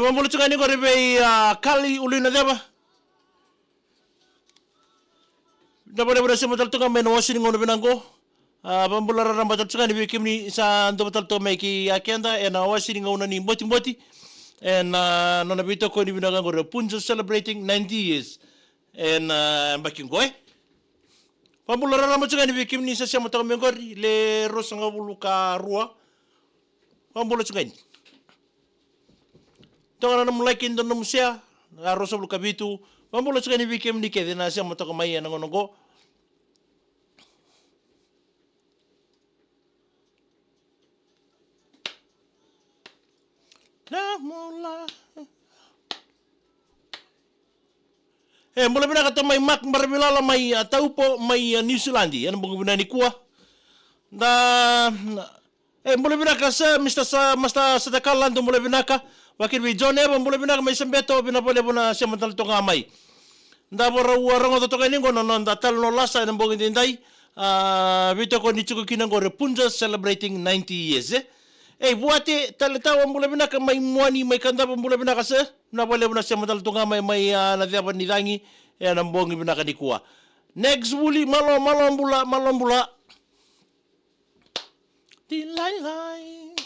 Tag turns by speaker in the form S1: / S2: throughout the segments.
S1: mamulu chungani ko rebe kali uli na deba. Na boleh sema tal tunga men washing ngono binango. Mamulu raramba tal chungani be kimni sa ando tal to meki akenda and washing ngono ni mboti. And nona bito ko ni binango Punja celebrating 90 years. And baking goy. Mamulu raramba chungani be kimni sa siya matang mengori le rosanga buluka rua. Mamulu chungani. Tongana na mulai kindo na musia, arosa bulu kabitu, mambulo chukani bikem ni kede na siya motoko maya na ngonogo. Na mula. Mula bina kata may mak marbilala may taupo may New Zealandi, yan ang bina ni kuwa. Mula bina ka sa masta sa takalan do mula bina ka. Wakil bi John Evan boleh bina may sembeto bina boleh bina siya mantal to ngamay. Nda bora warang to kanin ko non datal no lasa ng bongin dinday. Bito ko ni chuko kinang ko Punja celebrating 90 years. Buati talitaw boleh bina ka may muani may kanda boleh bina ka sa na boleh bina siya mantal to ngamay may nadiapan ni dangi yan ang bongin bina ka di kuwa. Next wuli malom bula. Dilay.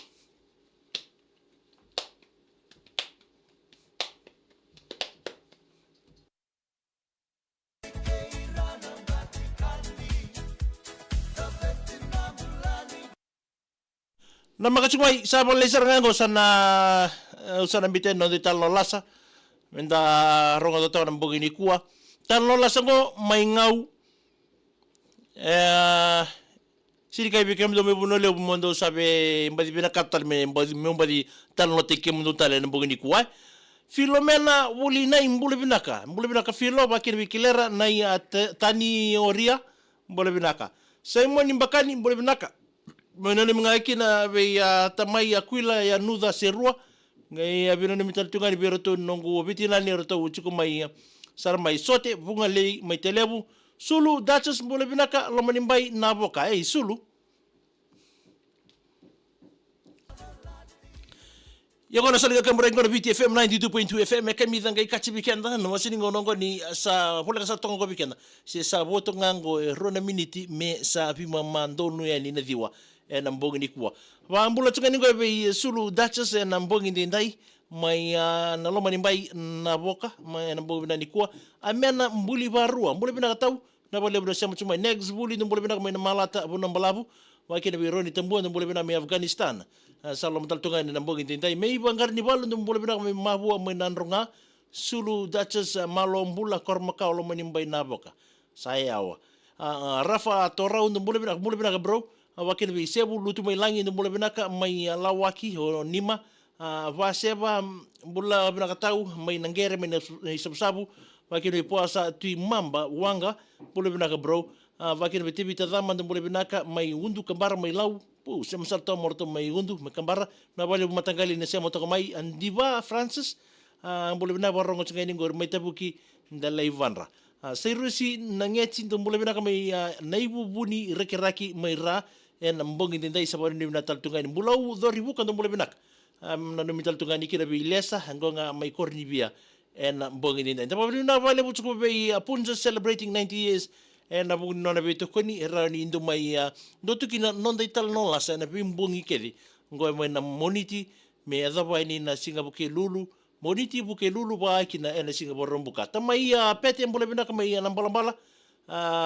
S1: Na makachumay sa laser nga sana usana biten no dital no lasa menda rongo to taw ng bugini kuwa tal no lasa ngo may ngau siri kay bikem do me buno le bumondo sabe mbadi bina katal me mbadi tal no tekem do tal ng bugini kuwa Filomena wuli na imbule binaka filo bakir bikilera na tani oria mbule binaka Simon imbakani mbule binaka Menani mengaiki na be tamai Aquila ya nuda serua ngai abino ni mital tungani beroto nongu bitina ni roto uchuko mai sarmai sote bunga lei mai telebu sulu Duchess boleh binaka lo menimbai naboka sulu Yagono saliga kamera ngoro BTFM 92.2 FM kami dangai kachi bikenda no masini ngonongo ni sa pola sa tongo bikenda si sa voto ngango rona miniti me sa pima mando no ya ni diwa nambong ni kuwa wa ambula tungani ngo be sulu Duchess nambong ni ndai mai na lo manimbai na boka mai nambong ni kuwa amena mbuli barua mbuli bina tau na boleh bersama cuma next buli no boleh bina mai malata bunam balabu wakina be roni tambu no boleh bina mai Afghanistan salom tal tungani nambong ni ndai mai bangar ni balu no boleh bina mai mabu mai nanronga sulu Duchess malombula kormaka lo manimbai na boka sayawa Rafa torau no boleh bina bro wakin bi sebu lutu mai langi no boleh binaka mai lawaki o nima va seba bula binaka tau mai nangere mai sabu wakin bi puasa tui mamba wanga boleh binaka bro wakin bi tibi tadama no boleh binaka mai undu kambara mai lau sem salto morto mai undu mai kambara na boleh matanggali na semo to mai andiva Francis boleh binaka barongo tsingai ngor mai tabuki ndalai vanra Sairusi nangeti no boleh binaka mai naibu buni raki mai ra mbongi dindai sabon ni natal tungai bulau 2000 kan boleh benak nanu mital tungai ni kira bi lesa hangonga mai korni bia mbongi dindai tapi na vale bucu be Punja celebrating 90 years abu nona be to koni era ni indo mai do tu kina non dai tal non la sa na mbongi kedi ngoi mai na moniti me adaba ni na Singapore lulu moniti buke lulu ba kina Singapore rombuka tamai pete boleh benak mai nambala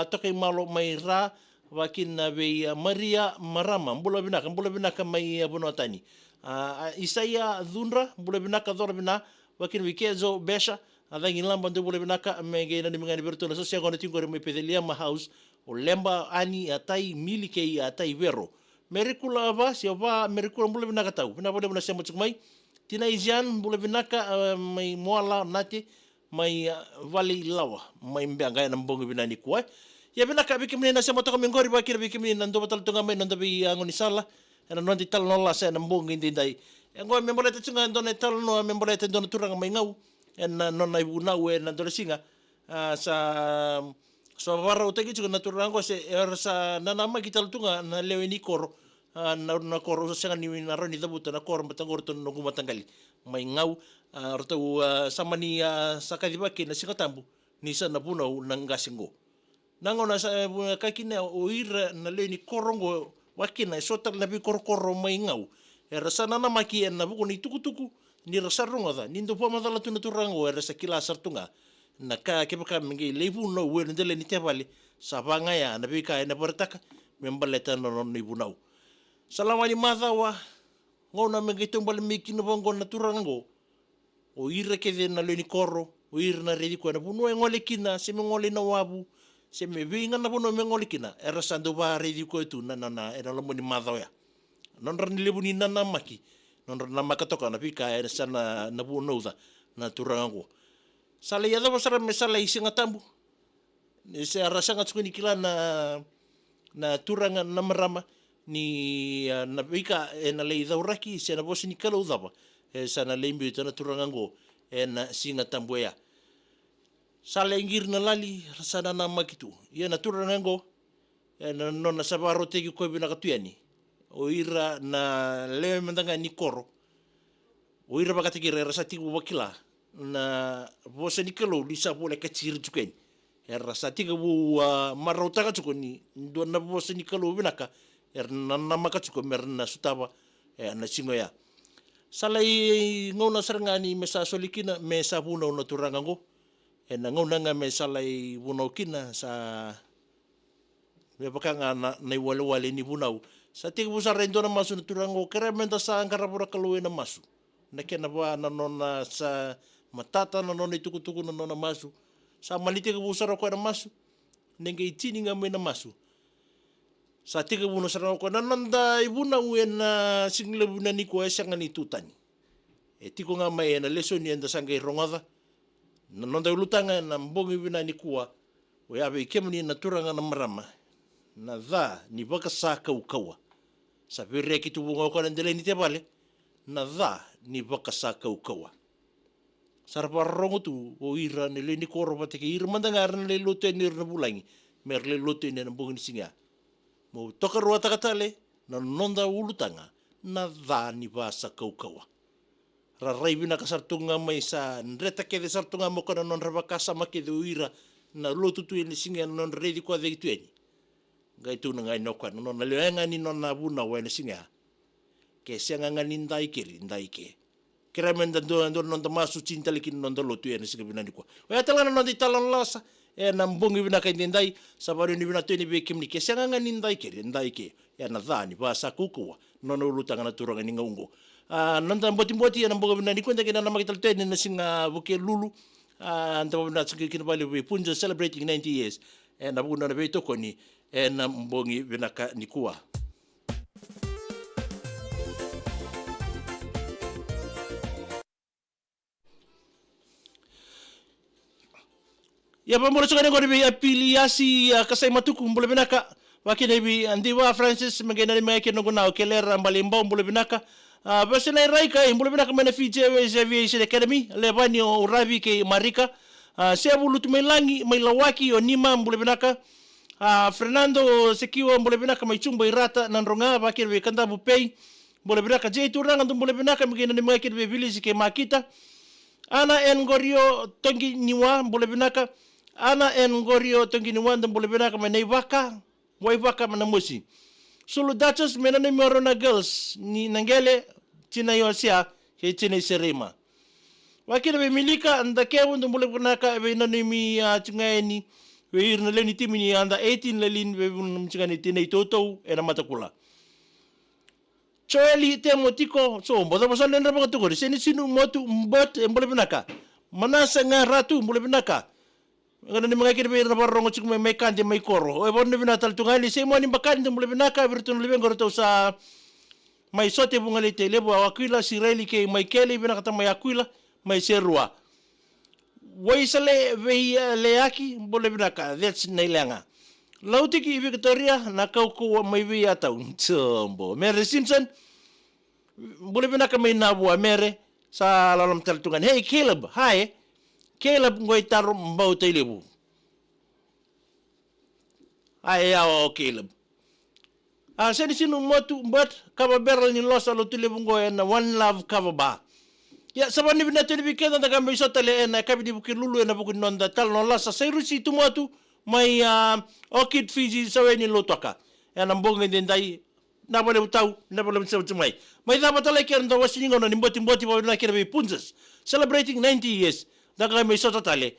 S1: tokai malo mai ra wakin na be Maria Marama boleh binaka mai bunotani Isaya Dhunra boleh binaka dor bina wakin wikezo besha adangi lamba ndo boleh binaka mege na nimangani berto na sosya kono tingo mai pedelia ma house o lemba ani atai milike atai vero merikula ba siapa merikula boleh binaka tau bina boleh bina semo mai tina izian boleh binaka mai moala nati mai vali lawa mai mbanga na mbongo bina ni kuai ya bina ka bikim ni na sa moto kami ngori ba kira bikim ni nando batal tunga mai nando bi angoni sala na non dital no la sa nambong hindi dai ngo memboleh tsunga don etal no memboleh don turang mai ngau non na ibu na we na do singa sa so varo tegi juga na turang ko se sa na nama kita tunga na leweni kor na kor sa ni na roni tabuta na kor matangor ton no gumatanggali mai ngau rotau sama ni sakadiba ke na singatambu ni sana punau nangasingo nangona sa kakina o ira na le ni korongo wakina sotar na bi korokoro mai ngau era sana na maki na buku ni tukutuku ni rasarunga da ni ndo pama dala tuna turango era sakila sartunga na ka kepaka mingi lebu no we ndele ni tevali sabanga ya na bi ka na bertaka membaleta no ni bunau salamani madhawa ngona mingi tumbal miki no bongo na turango o ira ke na le ni koro o ira na redi ko na bunu ngole kina se ngole na wabu se me vinga na bunu ngole kina era sando ba redi ko tu na era lo ni madhawa non ran lebu ni na maki non ran makatoka na pika era sana na bunu da na turango sala ya da basara me sala isinga tambu se arasanga tsukuni kila na turanga na marama ni na pika na le dauraki se na bosi ni kala udaba sana le mbi tana turanga ngo na singa tambu ya sala ingir na lali sana na makitu ya na turanga ngo na nona sabaro tegi ko bina katuyani o ira na le mandanga ni koro o ira bakati kira rasa tiku wakila na bosa ni kalo lisa pole kacir tukeni rasa tiku marauta kachukoni ndo na bosa ni kalo binaka na maka chuko merna sutaba na singo ya salai ngona serngani mesa solikina mesa buna na turanga ngo na ngona nga mesa lai buna kina sa me pakanga na wale ni bunau sa tiku busa rendo na masu na turango kera menta sa angkara pura kaluwe na masu na kena ba na nona sa matata na nona tuku na nona masu sa malite ke busa roko na masu nenge itini nga me na masu sa tiku buno sa roko na nanda ibuna uwe na single buna ni ko esa ngani tutani tiko nga mai na leso ni enda sangai rongada na nonda ulutanga na mbongi bina ni kuwa o yabe kemni na turanga na marama na dha ni baka sa kaukawa sa pere ki tu bunga ko ndele ni te vale na dha ni baka sa kaukawa sarpa rongo tu o ira ne le ni koro pate ke ira mandanga arna le lote ni na bulangi mer le lote ni na bunga ni singa mo toka ruwa takatale na nonda ulutanga na dha ni basa kaukawa rarai bina kasartunga mai sa nreta ke de sartunga mo kana non rabaka sama ke de uira na lotu tu ni singa non redi ko de tu ni gai tu ngai no kwa non le nga ni non na buna wa ni singa ke senga ngani ndai ke kremenda do non da masu cinta likin non da lotu ni singa bina ni kwa wa talana non di talan lasa na mbongi bina ka ndai sabaru ni bina tu ni be kimni ke senga ngani ndai ke ya na dhani basa kukuwa non ulutanga na turanga ni ngaungo nanda mboti na mboga bina ni kwenda kina na makital tene na singa buke lulu anta bina tsiki bali we punja celebrating 90 years na buna na be tokoni na mbongi bina ka nikua ya pamora tsukane ko be apiliasi kasai matuku mbole bina ka wakina bi andiwa Francis magena ni mai kino kuna okelera mbalimba mbole bina ka basi na raika mbole bina ka mena fije aviation academy lebani o ravi ke marika sebulu tumelangi mai lawaki o nima mbole bina ka Fernando Sekiwa mbole bina ka mai chumba irata nanronga wakina be kanda bupei mbole bina ka je turanga mbole bina ka magena ni mai kino be village ke makita ana engorio tongi niwa mbole bina ka ana engorio tongi niwa mbole bina ka mai waka waivaka mana musi sulu dachas menane morona girls ni nangele tina yosia he tina serema wakina be milika anda kewu mbule kunaka be nani mi chungaeni we irna leni timini anda 18 lelin be mchingani tina itoto era matakula choeli temotiko so mboda bosana ndra bakatugori seni sinu motu mbot mbule kunaka manasa ngaratu mbule kunaka ngana ni mga kiri na barong chik may kande may koro o bon bina tal tungali se mo ni bakande mule binaka virtun liben gorto sa may sote bungali tele bo aquila sireli ke may kele binaka ta may aquila may serwa way sale ve leaki mule binaka that's nailanga lautiki Victoria nakauko may vi ataw chombo mere Simpson mule binaka may nabu mere sa lalam tal tungan hey Caleb hi Caleb ngoy taro mbau tailebu. Ayaw Caleb. Seni sinu motu mbot kaba beral ni losa lo tailebu ngoy na one love kaba ba. Ya sabani bina tele bikenda daga me sotale na kabidi bukilulu na bukin nonda tal non lasa sairusi tumatu mai orchid Fiji saweni lotaka. Ya nambonga ndendai na bole utau na bole mtsa mai. Mai da batale kero ndo wasiningo no nimboti mboti ba na kero punzas. Celebrating 90 years daga me sotale.